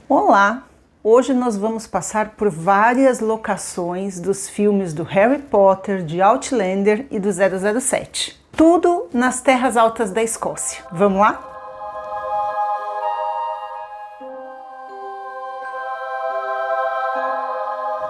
Olá! Hoje nós vamos passar por várias locações dos filmes do Harry Potter, de Outlander e do 007. Tudo nas terras altas da Escócia. Vamos lá?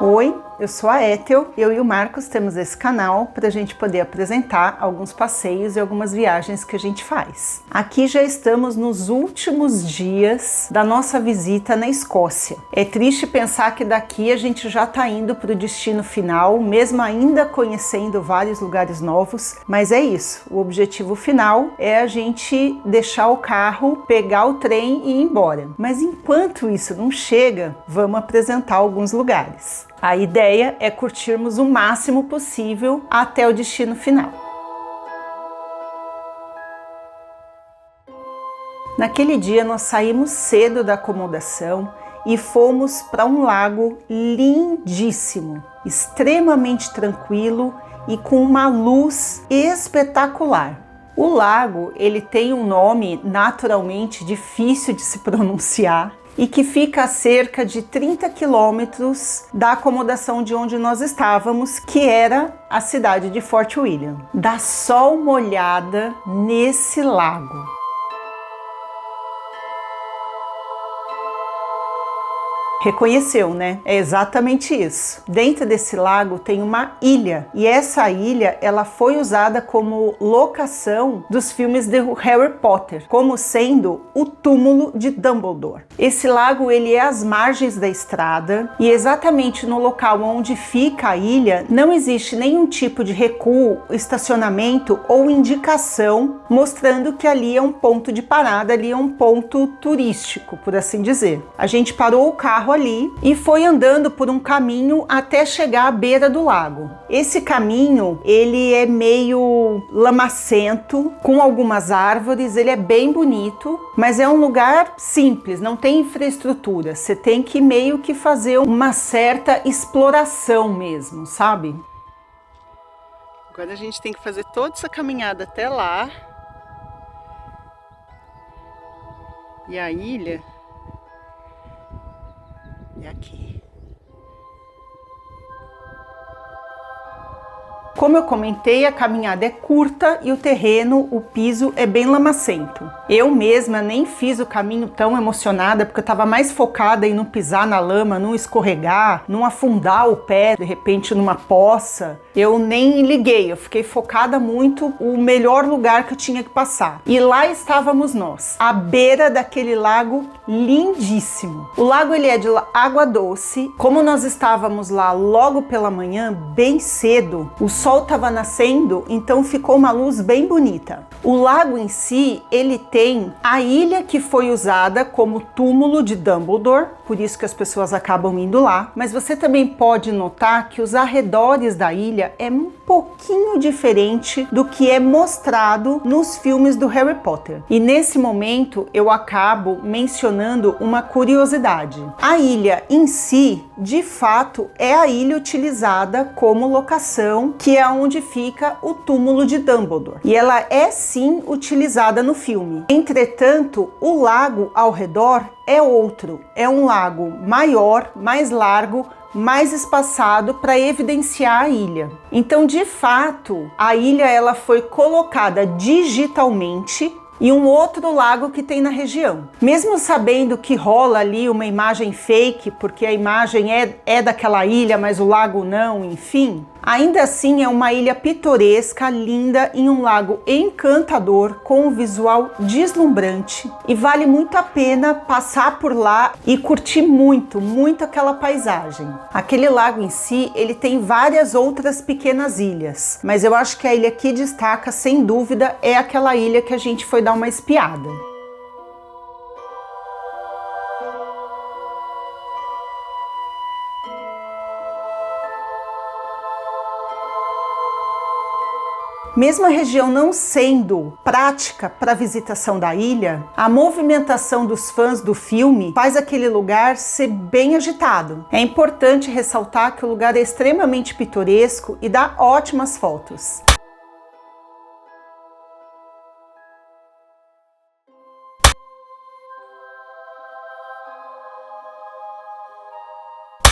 Oi, eu sou a Ethel, eu e o Marcos temos esse canal para a gente poder apresentar alguns passeios e algumas viagens que a gente faz. Aqui já estamos nos últimos dias da nossa visita na Escócia. É triste pensar que daqui a gente já está indo para o destino final, mesmo ainda conhecendo vários lugares novos, mas é isso, o objetivo final é a gente deixar o carro, pegar o trem e ir embora. Mas enquanto isso não chega, vamos apresentar alguns lugares. A ideia é curtirmos o máximo possível até o destino final. Naquele dia nós saímos cedo da acomodação e fomos para um lago lindíssimo, extremamente tranquilo e com uma luz espetacular. O lago, ele tem um nome naturalmente difícil de se pronunciar, e que fica a cerca de 30 quilômetros da acomodação de onde nós estávamos, que era a cidade de Fort William. Dá só uma olhada nesse lago. Reconheceu, né? É exatamente isso. Dentro desse lago tem uma ilha e essa ilha ela foi usada como locação dos filmes de Harry Potter, como sendo o túmulo de Dumbledore. Esse lago ele é às margens da estrada e exatamente no local onde fica a ilha não existe nenhum tipo de recuo, estacionamento ou indicação mostrando que ali é um ponto de parada, ali é um ponto turístico, por assim dizer. A gente parou o carro ali e foi andando por um caminho até chegar à beira do lago. Esse caminho, ele é meio lamacento, com algumas árvores, ele é bem bonito, mas é um lugar simples, não tem infraestrutura. Você tem que meio que fazer uma certa exploração mesmo, sabe? Agora a gente tem que fazer toda essa caminhada até lá. E a ilha é aqui. Como eu comentei, a caminhada é curta e o terreno, o piso é bem lamacento. Eu mesma nem fiz o caminho tão emocionada porque eu estava mais focada em não pisar na lama, não escorregar, não afundar o pé de repente numa poça. Eu nem liguei, eu fiquei focada muito o melhor lugar que eu tinha que passar. E lá estávamos nós, à beira daquele lago lindíssimo. O lago ele é de água doce. Como nós estávamos lá logo pela manhã, bem cedo, o sol estava nascendo, então ficou uma luz bem bonita. O lago em si, ele tem a ilha que foi usada como túmulo de Dumbledore, por isso que as pessoas acabam indo lá, mas você também pode notar que os arredores da ilha é um pouquinho diferente do que é mostrado nos filmes do Harry Potter. E nesse momento eu acabo mencionando uma curiosidade. A ilha em si, de fato, é a ilha utilizada como locação, que é onde fica o túmulo de Dumbledore. E ela é sim utilizada no filme. Entretanto, o lago ao redor é outro. É um lago maior, mais largo, mais espaçado para evidenciar a ilha. Então, de fato, a ilha ela foi colocada digitalmente e um outro lago que tem na região. Mesmo sabendo que rola ali uma imagem fake, porque a imagem é daquela ilha, mas o lago não, enfim, ainda assim é uma ilha pitoresca, linda, em um lago encantador, com um visual deslumbrante e vale muito a pena passar por lá e curtir muito, muito aquela paisagem. Aquele lago em si, ele tem várias outras pequenas ilhas, mas eu acho que a ilha que destaca, sem dúvida, é aquela ilha que a gente foi dar uma espiada. Mesmo a região não sendo prática para a visitação da ilha, a movimentação dos fãs do filme faz aquele lugar ser bem agitado. É importante ressaltar que o lugar é extremamente pitoresco e dá ótimas fotos.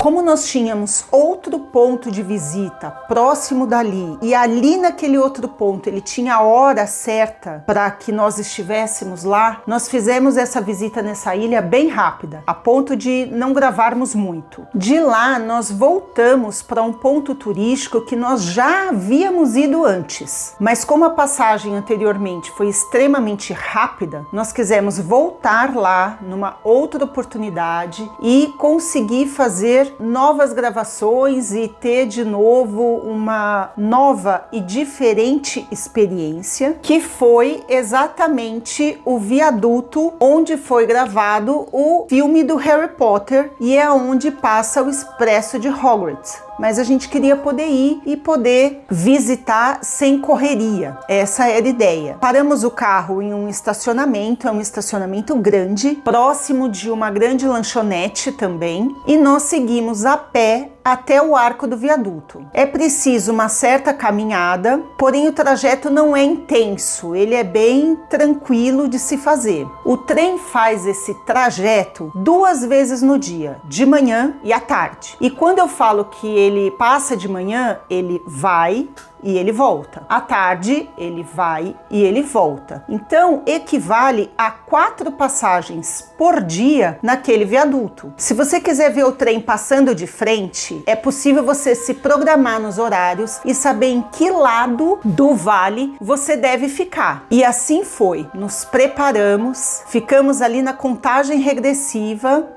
Como nós tínhamos outro ponto de visita próximo dali, e ali naquele outro ponto ele tinha a hora certa para que nós estivéssemos lá, nós fizemos essa visita nessa ilha bem rápida, a ponto de não gravarmos muito. De lá nós voltamos para um ponto turístico que nós já havíamos ido antes, mas como a passagem anteriormente foi extremamente rápida, nós quisemos voltar lá numa outra oportunidade e conseguir fazer novas gravações e ter de novo uma nova e diferente experiência, que foi exatamente o viaduto onde foi gravado o filme do Harry Potter e é onde passa o Expresso de Hogwarts. Mas a gente queria poder ir e poder visitar sem correria. Essa era a ideia. Paramos o carro em um estacionamento, é um estacionamento grande, próximo de uma grande lanchonete também, e nós seguimos a pé até o arco do viaduto. É preciso uma certa caminhada, porém o trajeto não é intenso, ele é bem tranquilo de se fazer. O trem faz esse trajeto 2 vezes no dia, de manhã e à tarde. E quando eu falo que ele passa de manhã, ele vai e ele volta. À tarde, ele vai e ele volta. Então, equivale a 4 passagens por dia naquele viaduto. Se você quiser ver o trem passando de frente, é possível você se programar nos horários e saber em que lado do vale você deve ficar. E assim foi. Nos preparamos, ficamos ali na contagem regressiva.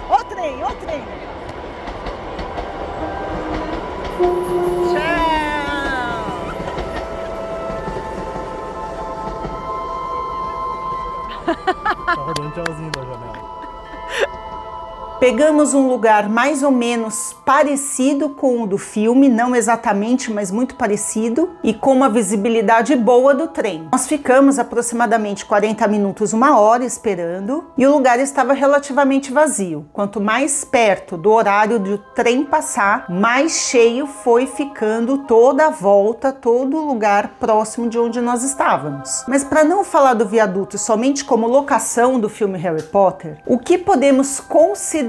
Ó trem, ó trem. Tchau. Tá rodando tchauzinho da janela. Pegamos um lugar mais ou menos parecido com o do filme, não exatamente, mas muito parecido, e com uma visibilidade boa do trem. Nós ficamos aproximadamente 40 minutos, 1 hora esperando, e o lugar estava relativamente vazio. Quanto mais perto do horário do trem passar, mais cheio foi ficando toda a volta, todo o lugar próximo de onde nós estávamos. Mas para não falar do viaduto somente como locação do filme Harry Potter, o que podemos considerar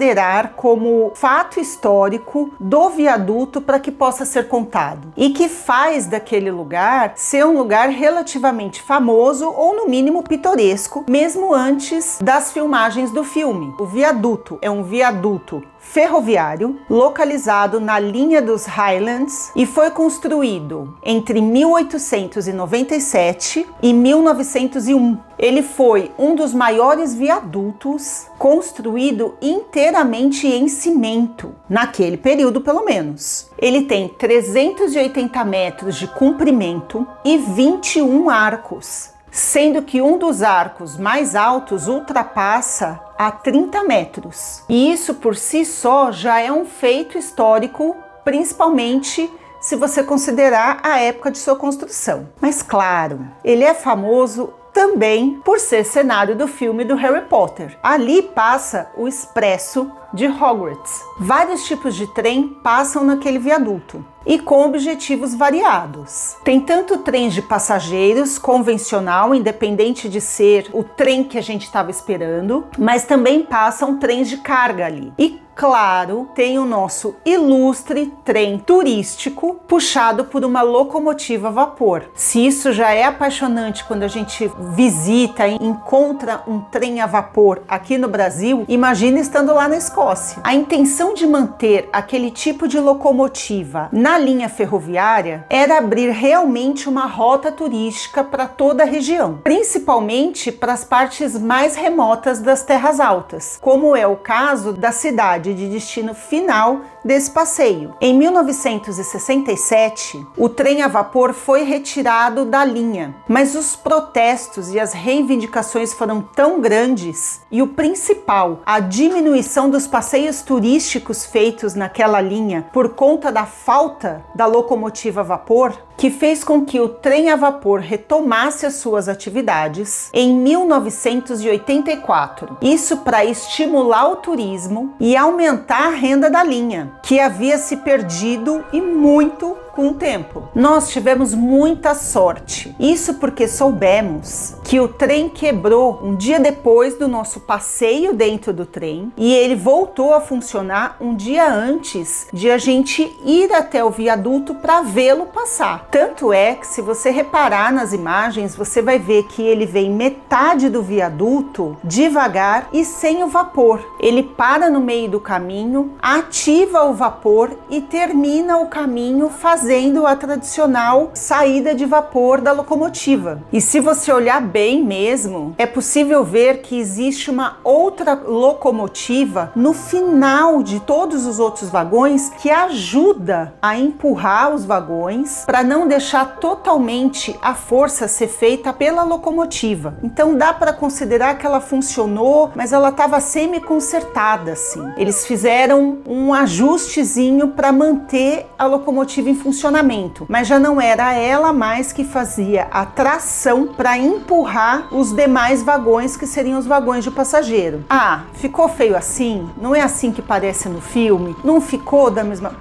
como fato histórico do viaduto para que possa ser contado e que faz daquele lugar ser um lugar relativamente famoso ou no mínimo pitoresco, mesmo antes das filmagens do filme. O viaduto é um viaduto ferroviário localizado na linha dos Highlands e foi construído entre 1897 e 1901. Ele foi um dos maiores viadutos construído inteiramente em cimento, naquele período pelo menos. Ele tem 380 metros de comprimento e 21 arcos, sendo que um dos arcos mais altos ultrapassa a 30 metros. E isso por si só já é um feito histórico, principalmente se você considerar a época de sua construção. Mas claro, ele é famoso também por ser cenário do filme do Harry Potter. Ali passa o Expresso de Hogwarts. Vários tipos de trem passam naquele viaduto e com objetivos variados. Tem tanto trens de passageiros convencional, independente de ser o trem que a gente estava esperando, mas também passam trens de carga ali. E claro, tem o nosso ilustre trem turístico puxado por uma locomotiva a vapor. Se isso já é apaixonante quando a gente visita e encontra um trem a vapor aqui no Brasil, imagina estando lá na Escócia. A intenção de manter aquele tipo de locomotiva na linha ferroviária era abrir realmente uma rota turística para toda a região, principalmente para as partes mais remotas das terras altas, como é o caso da cidade de destino final desse passeio. Em 1967, o trem a vapor foi retirado da linha, mas os protestos e as reivindicações foram tão grandes e o principal, a diminuição dos passeios turísticos feitos naquela linha por conta da falta da locomotiva a vapor, que fez com que o trem a vapor retomasse as suas atividades em 1984. Isso para estimular o turismo e aumentar a renda da linha, que havia se perdido e muito com o tempo. Nós tivemos muita sorte. Isso porque soubemos que o trem quebrou um dia depois do nosso passeio dentro do trem e ele voltou a funcionar um dia antes de a gente ir até o viaduto para vê-lo passar. Tanto é que, se você reparar nas imagens, você vai ver que ele vem metade do viaduto devagar e sem o vapor. Ele para no meio do caminho, ativa o vapor e termina o caminho fazendo a tradicional saída de vapor da locomotiva. E se você olhar bem mesmo, é possível ver que existe uma outra locomotiva no final de todos os outros vagões que ajuda a empurrar os vagões para não deixar totalmente a força ser feita pela locomotiva. Então dá para considerar que ela funcionou, mas ela estava semi-consertada assim. Eles fizeram um ajustezinho para manter a locomotiva em funcionamento, mas já não era ela mais que fazia a tração para empurrar os demais vagões, que seriam os vagões de passageiro. Ah, ficou feio assim? Não é assim que parece no filme? Não ficou da mesma...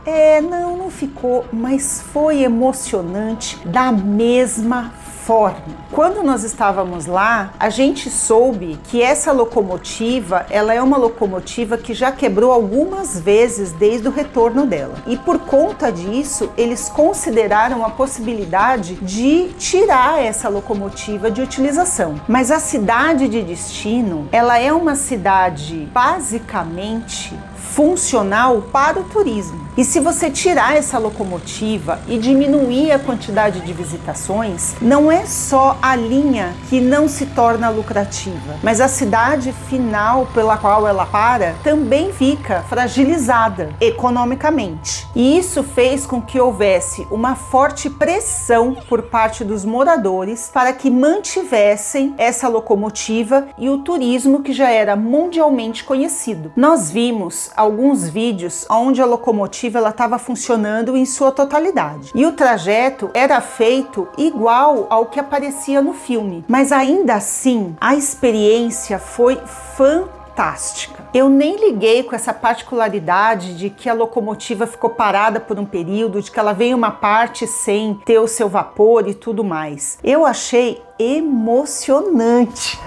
não ficou, mas foi emocionante da mesma forma. Quando nós estávamos lá, a gente soube que essa locomotiva, ela é uma locomotiva que já quebrou algumas vezes desde o retorno dela. E por conta disso, eles consideraram a possibilidade de tirar essa locomotiva de utilização. Mas a cidade de destino, ela é uma cidade basicamente funcional para o turismo. E se você tirar essa locomotiva e diminuir a quantidade de visitações, não é só a linha que não se torna lucrativa, mas a cidade final pela qual ela para também fica fragilizada economicamente. E isso fez com que houvesse uma forte pressão por parte dos moradores para que mantivessem essa locomotiva e o turismo que já era mundialmente conhecido. Nós vimos alguns vídeos onde a locomotiva estava funcionando em sua totalidade. E o trajeto era feito igual ao que aparecia no filme. Mas ainda assim, a experiência foi fantástica. Eu nem liguei com essa particularidade de que a locomotiva ficou parada por um período, de que ela veio uma parte sem ter o seu vapor e tudo mais. Eu achei emocionante.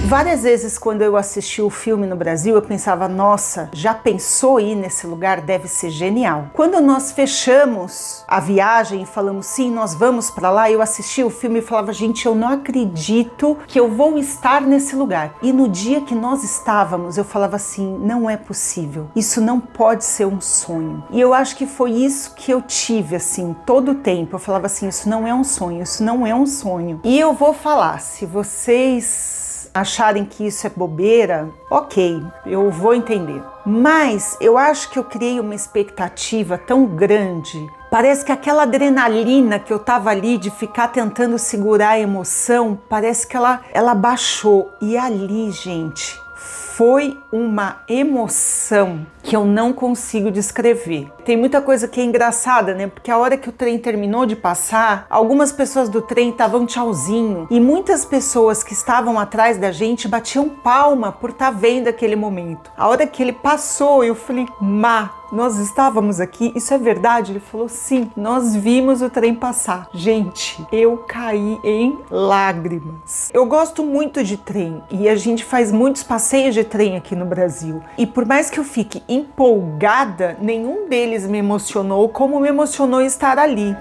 Várias vezes quando eu assisti o filme no Brasil, eu pensava, nossa, já pensou ir nesse lugar? Deve ser genial. Quando nós fechamos a viagem e falamos, sim, nós vamos para lá, eu assisti o filme e falava, gente, eu não acredito que eu vou estar nesse lugar. E no dia que nós estávamos, eu falava assim, não é possível, isso não pode ser um sonho. E eu acho que foi isso que eu tive, assim, todo o tempo. Eu falava assim, isso não é um sonho, isso não é um sonho. E eu vou falar, se vocês acharem que isso é bobeira, ok, eu vou entender. Mas eu acho que eu criei uma expectativa tão grande. Parece que aquela adrenalina que eu tava ali de ficar tentando segurar a emoção, parece que ela baixou. E ali, gente, foi uma emoção que eu não consigo descrever. Tem muita coisa que é engraçada, né? Porque a hora que o trem terminou de passar, algumas pessoas do trem estavam tchauzinho e muitas pessoas que estavam atrás da gente batiam palma por estar vendo aquele momento. A hora que ele passou, eu falei, nós estávamos aqui, isso é verdade? Ele falou, sim, nós vimos o trem passar. Gente, eu caí em lágrimas. Eu gosto muito de trem e a gente faz muitos passeios de trem aqui no Brasil. E por mais que eu fique empolgada, nenhum deles me emocionou como me emocionou estar ali.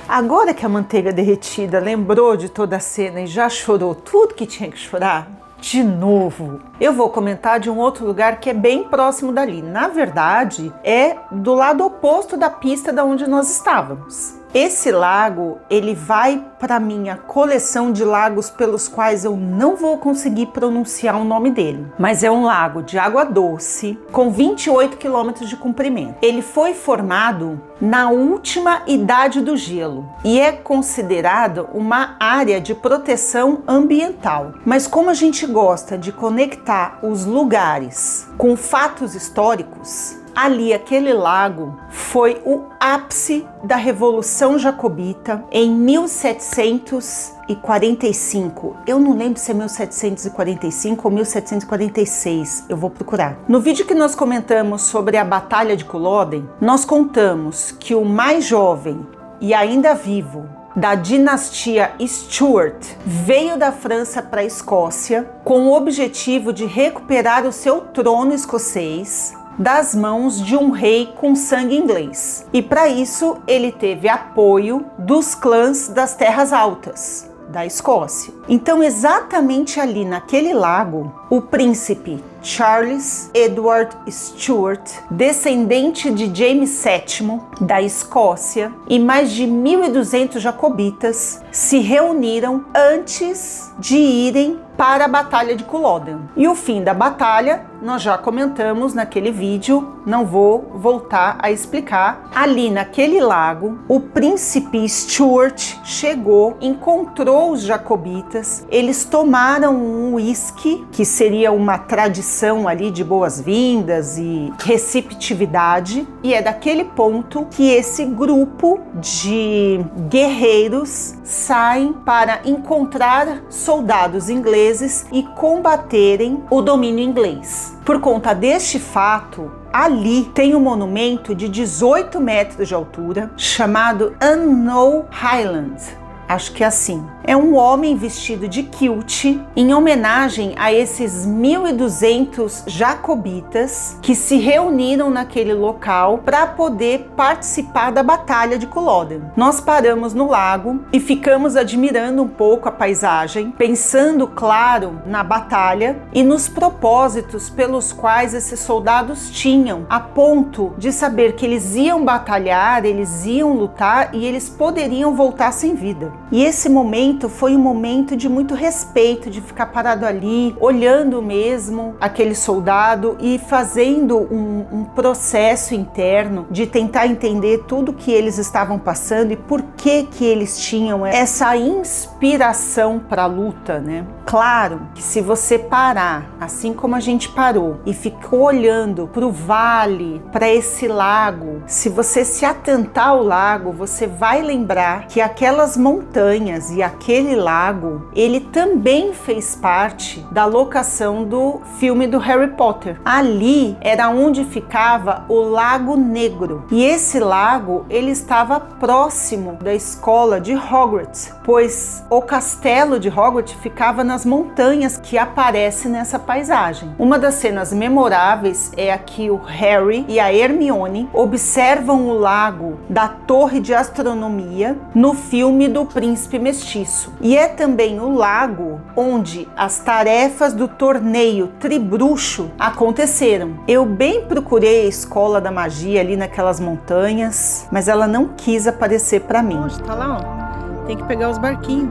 Agora que a manteiga derretida lembrou de toda a cena e já chorou tudo que tinha que chorar, de novo, eu vou comentar de um outro lugar que é bem próximo dali. Na verdade, é do lado oposto da pista da onde nós estávamos. Esse lago, ele vai para minha coleção de lagos pelos quais eu não vou conseguir pronunciar o nome dele. Mas é um lago de água doce, com 28 quilômetros de comprimento. Ele foi formado na última idade do gelo e é considerado uma área de proteção ambiental. Mas como a gente gosta de conectar os lugares com fatos históricos, ali, aquele lago foi o ápice da Revolução Jacobita em 1745. Eu não lembro se é 1745 ou 1746, eu vou procurar. No vídeo que nós comentamos sobre a Batalha de Culloden, nós contamos que o mais jovem e ainda vivo da dinastia Stuart veio da França para a Escócia com o objetivo de recuperar o seu trono escocês das mãos de um rei com sangue inglês. E para isso ele teve apoio dos clãs das Terras Altas da Escócia. Então, exatamente ali naquele lago, o príncipe Charles Edward Stuart, descendente de James VII da Escócia, e mais de 1.200 jacobitas se reuniram antes de irem para a Batalha de Culloden. E o fim da batalha nós já comentamos naquele vídeo, não vou voltar a explicar. Ali naquele lago, o príncipe Stuart chegou, encontrou os jacobitas, eles tomaram um uísque, que seria uma tradição ali de boas-vindas e receptividade, e é daquele ponto que esse grupo de guerreiros saem para encontrar soldados ingleses e combaterem o domínio inglês. Por conta deste fato, ali tem um monumento de 18 metros de altura chamado Unknown Highland. Acho que é assim. É um homem vestido de kilt em homenagem a esses 1.200 jacobitas que se reuniram naquele local para poder participar da Batalha de Culloden. Nós paramos no lago e ficamos admirando um pouco a paisagem, pensando, claro, na batalha e nos propósitos pelos quais esses soldados tinham, a ponto de saber que eles iam batalhar, eles iam lutar e eles poderiam voltar sem vida. E esse momento foi um momento de muito respeito, de ficar parado ali, olhando mesmo aquele soldado e fazendo um processo interno de tentar entender tudo que eles estavam passando e por que eles tinham essa inspiração para a luta, né? Claro que se você parar, assim como a gente parou, e ficou olhando para o vale, para esse lago, se você se atentar ao lago, você vai lembrar que aquelas montanhas e aquele lago, ele também fez parte da locação do filme do Harry Potter. Ali era onde ficava o Lago Negro. E esse lago, ele estava próximo da escola de Hogwarts, pois o castelo de Hogwarts ficava nas montanhas que aparece nessa paisagem. Uma das cenas memoráveis é a que o Harry e a Hermione observam o lago da Torre de Astronomia no filme do Príncipe Mestiço. E é também o lago onde as tarefas do torneio Tribruxo aconteceram. Eu bem procurei a escola da magia ali naquelas montanhas, mas ela não quis aparecer para mim. Onde tá lá, ó? Tem que pegar os barquinhos.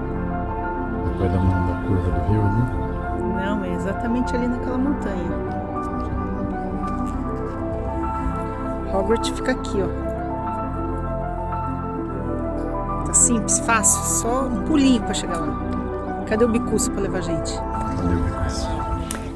Vai dar da curva do rio ali? Não, é exatamente ali naquela montanha. Hogwarts fica aqui, ó. Tá simples, fácil, só um pulinho para chegar lá. Cadê o bicuço para levar a gente? Cadê o bicuço?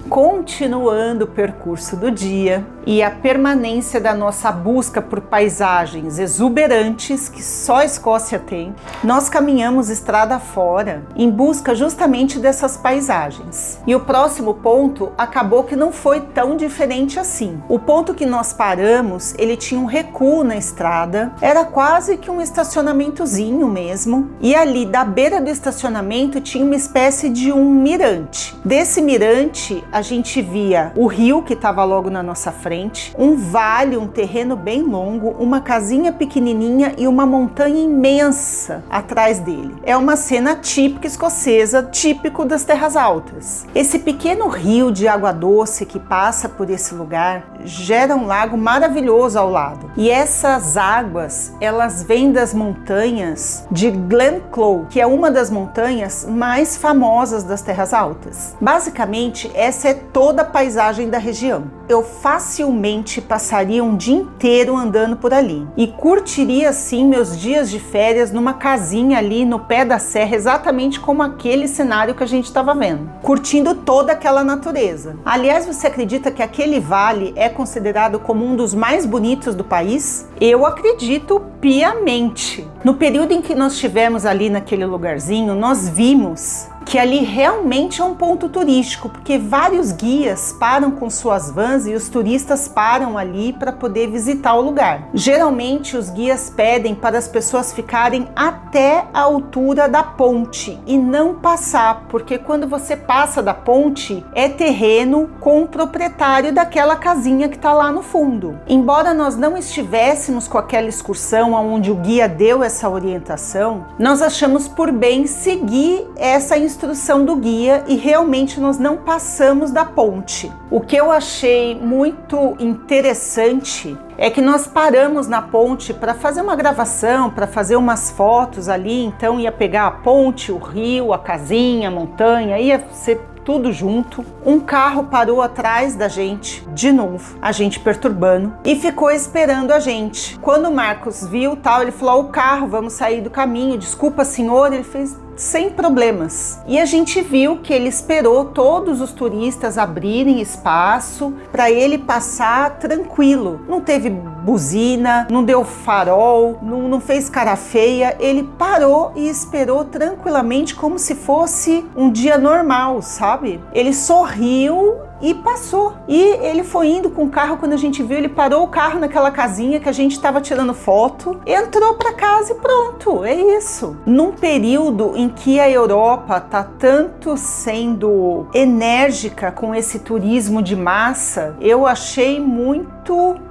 Continuando o percurso do dia e a permanência da nossa busca por paisagens exuberantes que só a Escócia tem, nós caminhamos estrada fora em busca justamente dessas paisagens. E o próximo ponto acabou que não foi tão diferente assim. O ponto que nós paramos, ele tinha um recuo na estrada, era quase que um estacionamentozinho mesmo, e ali da beira do estacionamento tinha uma espécie de um mirante. Desse mirante, a gente via o rio que estava logo na nossa frente, um vale, um terreno bem longo, uma casinha pequenininha e uma montanha imensa atrás dele. É uma cena típica escocesa, típico das terras altas. Esse pequeno rio de água doce que passa por esse lugar gera um lago maravilhoso ao lado. E essas águas, elas vêm das montanhas de Glenclough, que é uma das montanhas mais famosas das terras altas. Basicamente, essa é toda a paisagem da região. Eu facilmente passaria um dia inteiro andando por ali e curtiria sim meus dias de férias numa casinha ali no pé da serra, exatamente como aquele cenário que a gente estava vendo, curtindo toda aquela natureza. Aliás, você acredita que aquele vale é considerado como um dos mais bonitos do país? Eu acredito piamente. No período em que nós estivemos ali naquele lugarzinho, nós vimos que ali realmente é um ponto turístico, porque vários guias param com suas vans e os turistas param ali para poder visitar o lugar. Geralmente os guias pedem para as pessoas ficarem até a altura da ponte e não passar, porque quando você passa da ponte é terreno com o proprietário daquela casinha que está lá no fundo. Embora nós não estivéssemos com aquela excursão onde o guia deu essa orientação, nós achamos por bem seguir essa instrução do guia e realmente nós não passamos da ponte. O que eu achei muito interessante é que nós paramos na ponte para fazer uma gravação, para fazer umas fotos ali, então ia pegar a ponte, o rio, a casinha, a montanha, ia ser tudo junto. Um carro parou atrás da gente, de novo, a gente perturbando, e ficou esperando a gente. Quando o Marcos viu tal, ele falou: o carro, vamos sair do caminho, desculpa senhor, ele fez sem problemas. E a gente viu que ele esperou todos os turistas abrirem espaço para ele passar tranquilo. Não teve buzina, não deu farol, não fez cara feia. Ele parou e esperou tranquilamente como se fosse um dia normal, sabe? Ele sorriu e passou. E ele foi indo com o carro, quando a gente viu, ele parou o carro naquela casinha que a gente estava tirando foto, entrou para casa e pronto, é isso. Num período em que a Europa tá tanto sendo enérgica com esse turismo de massa, eu achei muito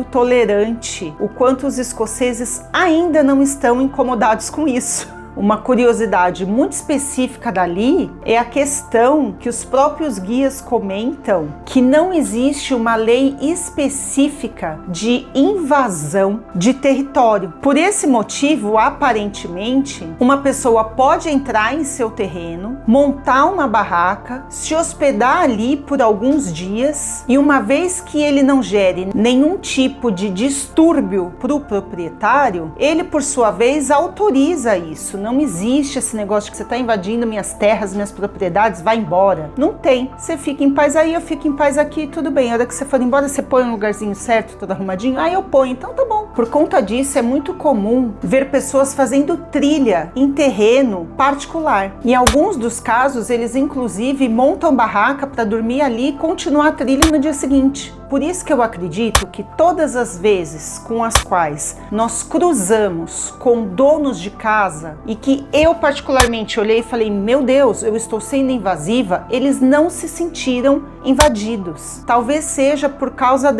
tolerante o quanto os escoceses ainda não estão incomodados com isso. uma curiosidade muito específica dali é a questão que os próprios guias comentam que não existe uma lei específica de invasão de território. Por esse motivo, aparentemente, uma pessoa pode entrar em seu terreno, montar uma barraca, se hospedar ali por alguns dias e uma vez que ele não gere nenhum tipo de distúrbio para o proprietário, ele por sua vez autoriza isso. Não existe esse negócio de que você está invadindo minhas terras, minhas propriedades, vai embora. Não tem. Você fica em paz aí, eu fico em paz aqui, tudo bem. A hora que você for embora, você põe um lugarzinho certo, todo arrumadinho, aí eu ponho, então tá bom. Por conta disso, é muito comum ver pessoas fazendo trilha em terreno particular. Em alguns dos casos, eles inclusive montam barraca para dormir ali e continuar a trilha no dia seguinte. Por isso que eu acredito que todas as vezes com as quais nós cruzamos com donos de casa e que eu particularmente olhei e falei, meu Deus, eu estou sendo invasiva, eles não se sentiram invadidos. Talvez seja por causa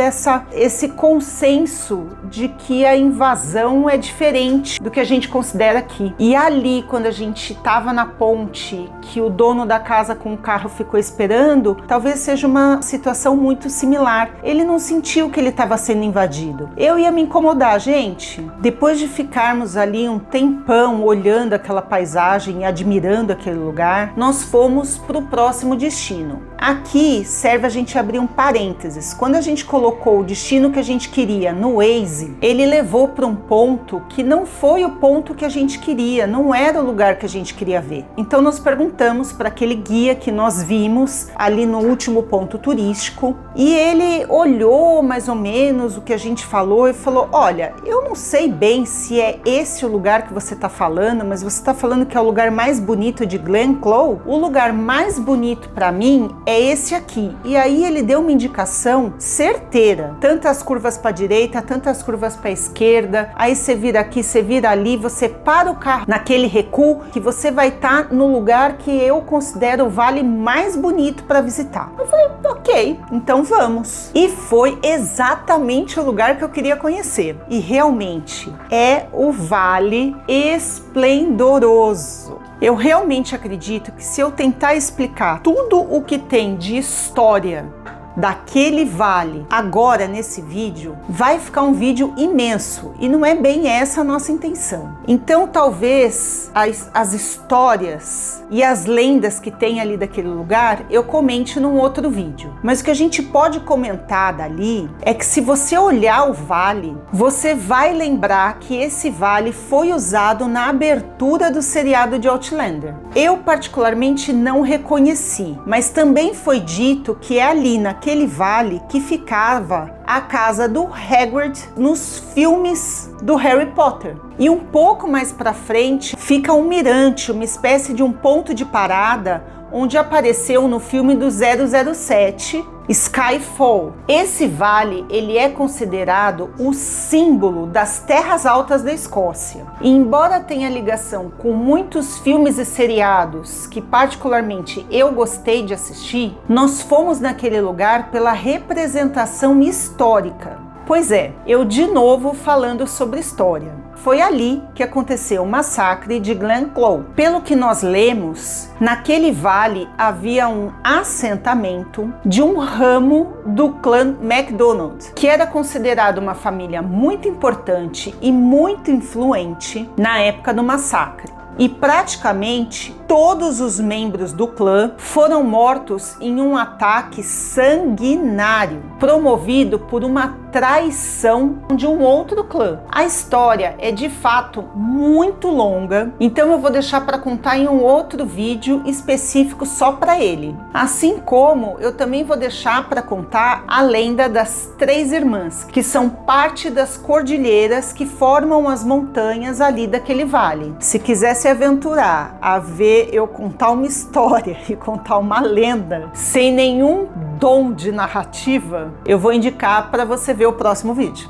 esse consenso de que a invasão é diferente do que a gente considera aqui. E ali, quando a gente estava na ponte, que o dono da casa com o carro ficou esperando, talvez seja uma situação muito similar. Ele não sentiu que ele estava sendo invadido. Eu ia me incomodar, gente. Depois de ficarmos ali um tempão olhando aquela paisagem e admirando aquele lugar, nós fomos para o próximo destino. Aqui serve a gente abrir um parênteses. Quando a gente colocou o destino que a gente queria no Waze, ele levou para um ponto que não foi o ponto que a gente queria, não era o lugar que a gente queria ver. Então nós perguntamos para aquele guia que nós vimos ali no último ponto turístico e ele olhou mais ou menos o que a gente falou e falou, olha, eu não sei bem se é esse o lugar que você está falando, mas você está falando que é o lugar mais bonito de Glen Clough. O lugar mais bonito para mim é esse aqui. E aí ele deu uma indicação certeira, tantas curvas para a direita, tantas curvas para a esquerda, aí você vira aqui, você vira ali, você para o carro naquele recuo que você vai estar no lugar que eu considero o vale mais bonito para visitar. Eu falei, ok, então vamos. E foi exatamente o lugar que eu queria conhecer. E realmente é o Vale Esplendoroso. Eu realmente acredito que se eu tentar explicar tudo o que tem de história daquele vale agora nesse vídeo, vai ficar um vídeo imenso e não é bem essa a nossa intenção. Então talvez as histórias e as lendas que tem ali daquele lugar eu comente num outro vídeo, mas o que a gente pode comentar dali é que se você olhar o vale, você vai lembrar que esse vale foi usado na abertura do seriado de Outlander. Eu particularmente não reconheci, mas também foi dito que é ali naquele vale que ficava a casa do Hagrid nos filmes do Harry Potter. E um pouco mais para frente fica um mirante, uma espécie de um ponto de parada onde apareceu no filme do 007, Skyfall. Esse vale, ele é considerado o símbolo das terras altas da Escócia. E embora tenha ligação com muitos filmes e seriados que particularmente eu gostei de assistir, nós fomos naquele lugar pela representação histórica. Pois é, eu de novo falando sobre história. Foi ali que aconteceu o massacre de Glen Clough. Pelo que nós lemos, naquele vale havia um assentamento de um ramo do clã MacDonald, que era considerado uma família muito importante e muito influente na época do massacre. E praticamente todos os membros do clã foram mortos em um ataque sanguinário, promovido por uma traição de um outro clã. A história é de fato muito longa, então eu vou deixar para contar em um outro vídeo específico só para ele. Assim como eu também vou deixar para contar a lenda das Três Irmãs, que são parte das cordilheiras que formam as montanhas ali daquele vale. Se quiser se aventurar a ver eu contar uma história e contar uma lenda sem nenhum dom de narrativa, eu vou indicar para você ver o próximo vídeo.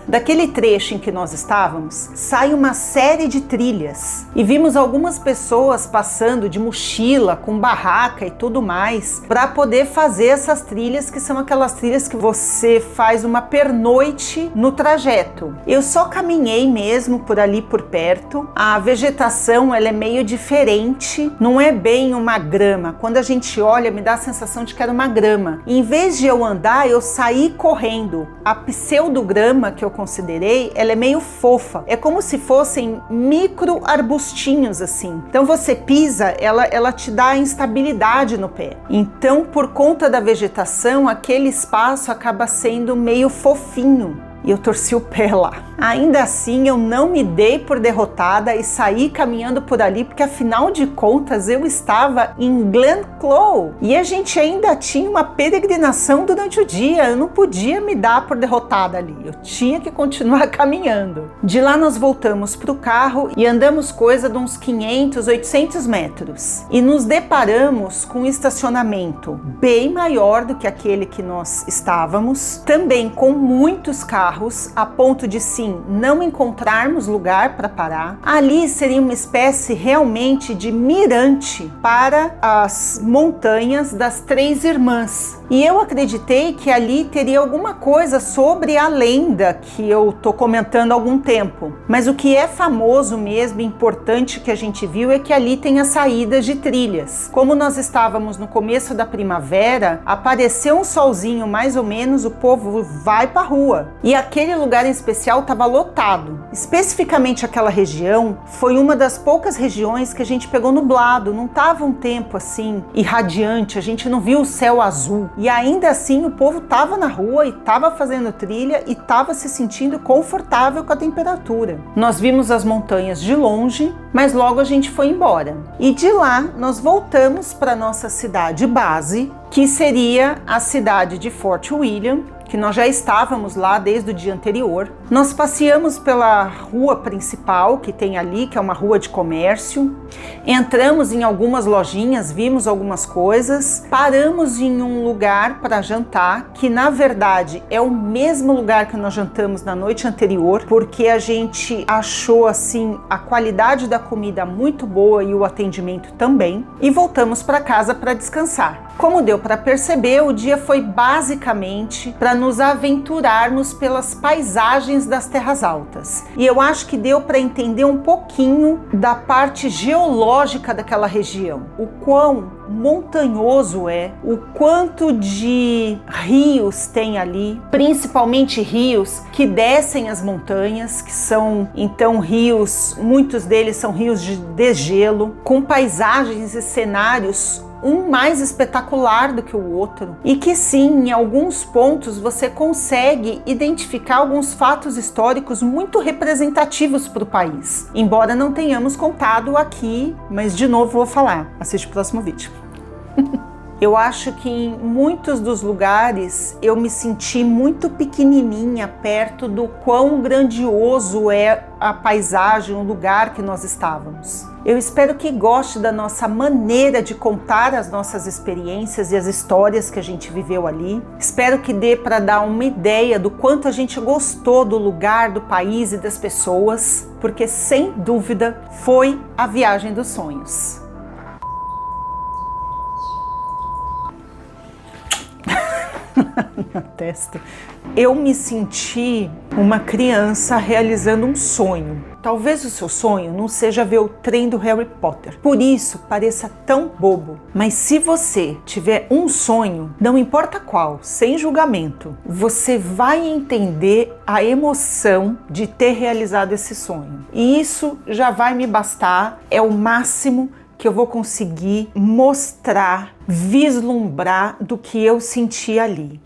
Daquele trecho em que nós estávamos, sai uma série de trilhas e vimos algumas pessoas passando de mochila, com barraca e tudo mais, para poder fazer essas trilhas, que são aquelas trilhas que você faz uma pernoite no trajeto. Eu só caminhei mesmo por ali por perto. A vegetação ela é meio diferente, não é bem uma grama. Quando a gente olha, me dá a sensação de que era uma grama. Em vez de eu andar, eu saí correndo. A pseudograma que eu considerei, ela é meio fofa. É como se fossem micro arbustinhos assim. Então você pisa, ela te dá instabilidade no pé. Então, por conta da vegetação, aquele espaço acaba sendo meio fofinho. E eu torci o pé lá. Ainda assim, eu não me dei por derrotada e saí caminhando por ali, porque afinal de contas eu estava em Glenclough e a gente ainda tinha uma peregrinação durante o dia. Eu não podia me dar por derrotada ali, eu tinha que continuar caminhando. De lá nós voltamos para o carro e andamos coisa de uns 500, 800 metros e nos deparamos com um estacionamento bem maior do que aquele que nós estávamos, também com muitos carros, a ponto de sim, não encontrarmos lugar para parar. Ali seria uma espécie realmente de mirante para as montanhas das Três Irmãs. E eu acreditei que ali teria alguma coisa sobre a lenda que eu tô comentando há algum tempo. Mas o que é famoso mesmo, importante que a gente viu, é que ali tem as saídas de trilhas. Como nós estávamos no começo da primavera, apareceu um solzinho mais ou menos, o povo vai para a rua. E aquele lugar em especial estava lotado. Especificamente aquela região foi uma das poucas regiões que a gente pegou nublado, não estava um tempo assim irradiante, a gente não viu o céu azul. E ainda assim o povo estava na rua e estava fazendo trilha e estava se sentindo confortável com a temperatura. Nós vimos as montanhas de longe, mas logo a gente foi embora. E de lá nós voltamos para nossa cidade base, que seria a cidade de Fort William, que nós já estávamos lá desde o dia anterior. Nós passeamos pela rua principal que tem ali, que é uma rua de comércio. Entramos em algumas lojinhas, vimos algumas coisas. Paramos em um lugar para jantar, que na verdade é o mesmo lugar que nós jantamos na noite anterior, porque a gente achou assim a qualidade da comida muito boa e o atendimento também. E voltamos para casa para descansar. Como deu para perceber, o dia foi basicamente para nos aventurarmos pelas paisagens das Terras Altas. E eu acho que deu para entender um pouquinho da parte geológica daquela região, o quão montanhoso é, o quanto de rios tem ali, principalmente rios que descem as montanhas, que são então rios, muitos deles são rios de degelo, com paisagens e cenários um mais espetacular do que o outro, e que sim, em alguns pontos você consegue identificar alguns fatos históricos muito representativos para o país, embora não tenhamos contado aqui, mas de novo vou falar, assiste o próximo vídeo. Eu acho que em muitos dos lugares eu me senti muito pequenininha perto do quão grandioso é a paisagem, o lugar que nós estávamos. Eu espero que goste da nossa maneira de contar as nossas experiências e as histórias que a gente viveu ali. Espero que dê para dar uma ideia do quanto a gente gostou do lugar, do país e das pessoas, porque sem dúvida foi a viagem dos sonhos. Na testa. Eu me senti uma criança realizando um sonho. Talvez o seu sonho não seja ver o trem do Harry Potter, por isso pareça tão bobo. Mas se você tiver um sonho, não importa qual, sem julgamento, você vai entender a emoção de ter realizado esse sonho. E isso já vai me bastar, é o máximo que eu vou conseguir mostrar, vislumbrar do que eu senti ali.